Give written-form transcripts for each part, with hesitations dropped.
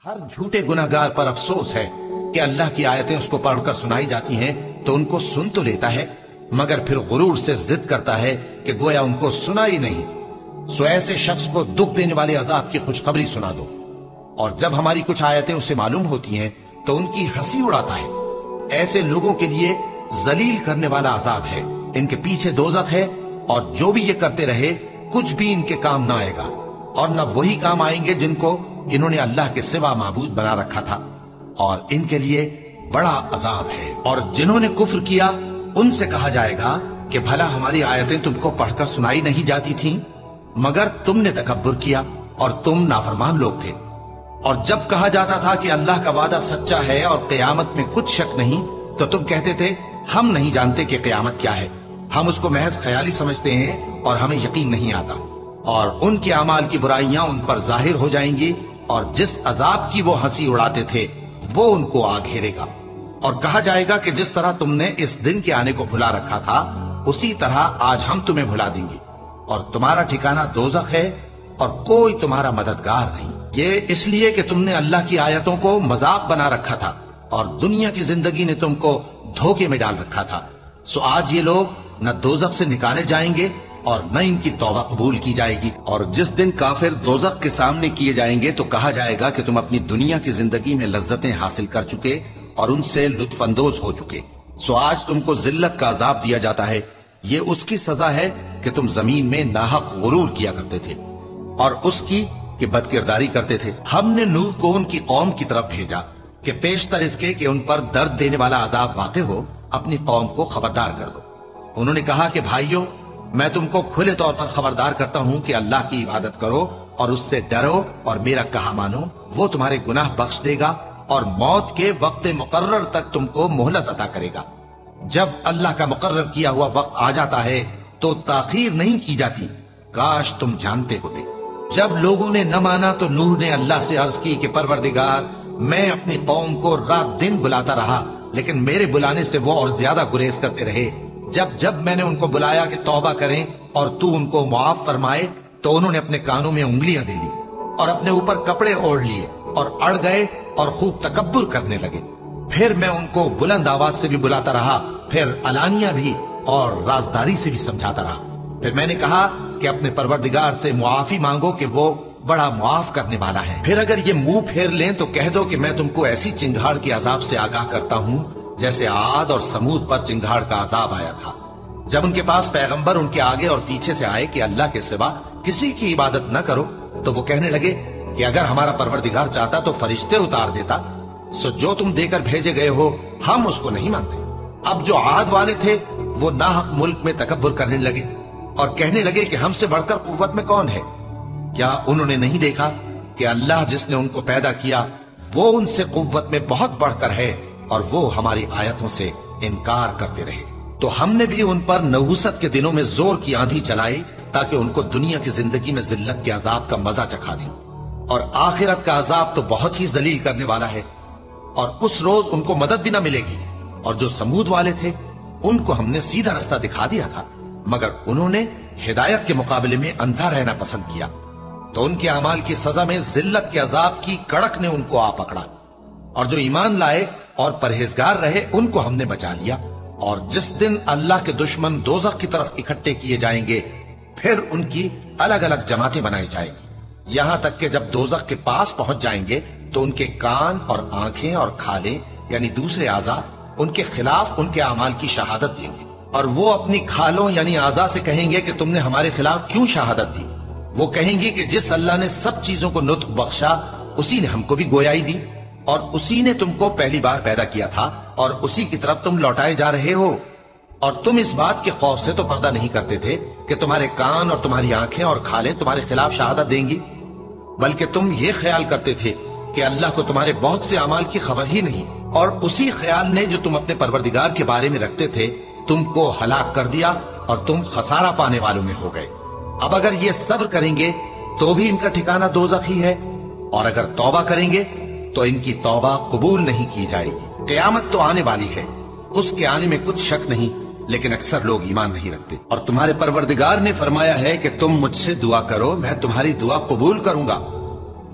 ہر جھوٹے گناہگار پر افسوس ہے کہ اللہ کی آیتیں اس کو پڑھ کر سنائی جاتی ہیں تو ان کو سن تو لیتا ہے مگر پھر غرور سے ضد کرتا ہے کہ گویا ان کو سنا ہی نہیں۔ سو ایسے شخص کو دکھ دینے والے عذاب کی خوشخبری سنا دو، اور جب ہماری کچھ آیتیں اسے معلوم ہوتی ہیں تو ان کی ہنسی اڑاتا ہے۔ ایسے لوگوں کے لیے ذلیل کرنے والا عذاب ہے، ان کے پیچھے دوزخ ہے، اور جو بھی یہ کرتے رہے کچھ بھی ان کے کام نہ آئے گا، اور نہ وہی کام آئیں گے جن کو انہوں نے اللہ کے سوا معبود بنا رکھا تھا، اور ان کے لیے بڑا عذاب ہے۔ اور جنہوں نے کفر کیا ان سے کہا جائے گا کہ بھلا ہماری آیتیں تم کو پڑھ کر سنائی نہیں جاتی تھیں، مگر تم نے تکبر کیا اور تم نافرمان لوگ تھے۔ اور جب کہا جاتا تھا کہ اللہ کا وعدہ سچا ہے اور قیامت میں کچھ شک نہیں، تو تم کہتے تھے ہم نہیں جانتے کہ قیامت کیا ہے، ہم اس کو محض خیالی سمجھتے ہیں اور ہمیں یقین نہیں آتا۔ اور ان کے اعمال کی برائیاں ان پر ظاہر ہو جائیں گی، اور جس عذاب کی وہ ہنسی اڑاتے تھے وہ ان کو آ گھیرے گا۔ اور کہا جائے گا کہ جس طرح تم نے اس دن کے آنے کو بھلا رکھا تھا اسی طرح آج ہم تمہیں بھلا دیں گے، اور تمہارا ٹھکانہ دوزخ ہے اور کوئی تمہارا مددگار نہیں۔ یہ اس لیے کہ تم نے اللہ کی آیتوں کو مذاق بنا رکھا تھا اور دنیا کی زندگی نے تم کو دھوکے میں ڈال رکھا تھا۔ سو آج یہ لوگ نہ دوزخ سے نکالے جائیں گے اور نہ ان کی توبہ قبول کی جائے گی۔ اور جس دن کافر دوزخ کے سامنے کیے جائیں گے تو کہا جائے گا کہ تم اپنی دنیا کی زندگی میں لذتیں حاصل کر چکے اور ان سے لطف اندوز ہو چکے، سو آج تم کو ذلت کا عذاب دیا جاتا ہے۔ یہ اس کی سزا ہے کہ تم زمین میں ناحق غرور کیا کرتے تھے، اور اس کی کہ بد کرداری کرتے تھے۔ ہم نے نوح کو ان کی قوم کی طرف بھیجا کہ پیشتر اس کے کہ ان پر درد دینے والا عذاب واقع ہو اپنی قوم کو خبردار کر دو۔ انہوں نے کہا کہ بھائیو، میں تم کو کھلے طور پر خبردار کرتا ہوں کہ اللہ کی عبادت کرو اور اس سے ڈرو اور میرا کہا مانو، وہ تمہارے گناہ بخش دے گا اور موت کے وقت مقرر تک تم کو مہلت عطا کرے گا۔ جب اللہ کا مقرر کیا ہوا وقت آ جاتا ہے تو تاخیر نہیں کی جاتی، کاش تم جانتے ہوتے۔ جب لوگوں نے نہ مانا تو نوح نے اللہ سے عرض کی کہ پروردگار، میں اپنی قوم کو رات دن بلاتا رہا لیکن میرے بلانے سے وہ اور زیادہ گریز کرتے رہے۔ جب میں نے ان کو بلایا کہ توبہ کریں اور تو ان کو معاف فرمائے تو انہوں نے اپنے کانوں میں انگلیاں دے لی اور اپنے اوپر کپڑے اوڑھ لیے اور اڑ گئے اور خوب تکبر کرنے لگے۔ پھر میں ان کو بلند آواز سے بھی بلاتا رہا، پھر علانیہ بھی اور رازداری سے بھی سمجھاتا رہا۔ پھر میں نے کہا کہ اپنے پروردگار سے معافی مانگو کہ وہ بڑا معاف کرنے والا ہے۔ پھر اگر یہ منہ پھیر لیں تو کہہ دو کہ میں تم کو ایسی چنگھاڑ کے عذاب سے آگاہ کرتا ہوں جیسے عاد اور سمود پر چنگھاڑ کا عذاب آیا تھا، جب ان کے پاس پیغمبر ان کے آگے اور پیچھے سے آئے کہ اللہ کے سوا کسی کی عبادت نہ کرو، تو وہ کہنے لگے کہ اگر ہمارا پروردگار چاہتا تو فرشتے اتار دیتا، سو جو تم دے کر بھیجے گئے ہو ہم اس کو نہیں مانتے۔ اب جو عاد والے تھے وہ ناحق ملک میں تکبر کرنے لگے اور کہنے لگے کہ ہم سے بڑھ کر قوت میں کون ہے؟ کیا انہوں نے نہیں دیکھا کہ اللہ جس نے ان کو پیدا کیا وہ ان سے قوت میں بہت بڑھ کر ہے اور وہ ہماری آیتوں سے انکار کرتے رہے؟ تو ہم نے بھی ان پر نحوست کے دنوں میں زور کی آندھی چلائی تاکہ ان کو دنیا کی زندگی میں ذلت کے عذاب کا مزہ چکھا دیں، اور آخرت کا عذاب تو بہت ہی ذلیل کرنے والا ہے، اور اس روز ان کو مدد بھی نہ ملے گی۔ اور جو سمود والے تھے ان کو ہم نے سیدھا رستہ دکھا دیا تھا، مگر انہوں نے ہدایت کے مقابلے میں اندھا رہنا پسند کیا، تو ان کے اعمال کی سزا میں ذلت کے عذاب کی کڑک نے ان کو آ پکڑا۔ اور جو ایمان لائے اور پرہیزگار رہے ان کو ہم نے بچا لیا۔ اور جس دن اللہ کے دشمن دوزخ کی طرف اکٹھے کیے جائیں گے پھر ان کی الگ الگ جماعتیں بنائی جائیں گی، یہاں تک کہ جب دوزخ کے پاس پہنچ جائیں گے تو ان کے کان اور آنکھیں اور کھالیں یعنی دوسرے اعضاء ان کے خلاف ان کے اعمال کی شہادت دیں گے، اور وہ اپنی کھالوں یعنی اعضاء سے کہیں گے کہ تم نے ہمارے خلاف کیوں شہادت دی؟ وہ کہیں گی کہ جس اللہ نے سب چیزوں کو نطق بخشا اسی نے ہم کو بھی گویائی دی، اور اسی نے تم کو پہلی بار پیدا کیا تھا اور اسی کی طرف تم لوٹائے جا رہے ہو۔ اور تم اس بات کے خوف سے تو پردہ نہیں کرتے تھے کہ تمہارے کان اور تمہاری آنکھیں اور کھالیں تمہارے خلاف شہادت دیں گی، بلکہ تم یہ خیال کرتے تھے کہ اللہ کو تمہارے بہت سے اعمال کی خبر ہی نہیں، اور اسی خیال نے جو تم اپنے پروردگار کے بارے میں رکھتے تھے تم کو ہلاک کر دیا اور تم خسارہ پانے والوں میں ہو گئے۔ اب اگر یہ صبر کریں گے تو بھی ان کا ٹھکانہ دوزخ ہی ہے، اور اگر توبہ کریں گے تو ان کی توبہ قبول نہیں کی جائے گی۔ قیامت تو آنے والی ہے، اس کے آنے میں کچھ شک نہیں، لیکن اکثر لوگ ایمان نہیں رکھتے۔ اور تمہارے پروردگار نے فرمایا ہے کہ تم مجھ سے دعا کرو، میں تمہاری دعا قبول کروں گا۔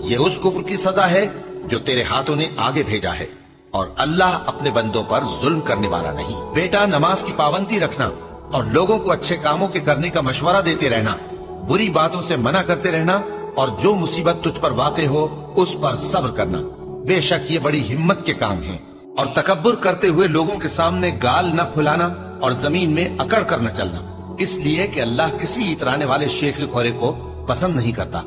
یہ اس کفر کی سزا ہے جو تیرے ہاتھوں نے آگے بھیجا ہے، اور اللہ اپنے بندوں پر ظلم کرنے والا نہیں۔ بیٹا، نماز کی پابندی رکھنا اور لوگوں کو اچھے کاموں کے کرنے کا مشورہ دیتے رہنا، بری باتوں سے منع کرتے رہنا، اور جو مصیبت تجھ پر واقع ہو اس پر صبر کرنا، بے شک یہ بڑی ہمت کے کام ہیں۔ اور تکبر کرتے ہوئے لوگوں کے سامنے گال نہ پھلانا اور زمین میں اکڑ کر نہ چلنا، اس لیے کہ اللہ کسی اترانے والے شیخ خورے کو پسند نہیں کرتا۔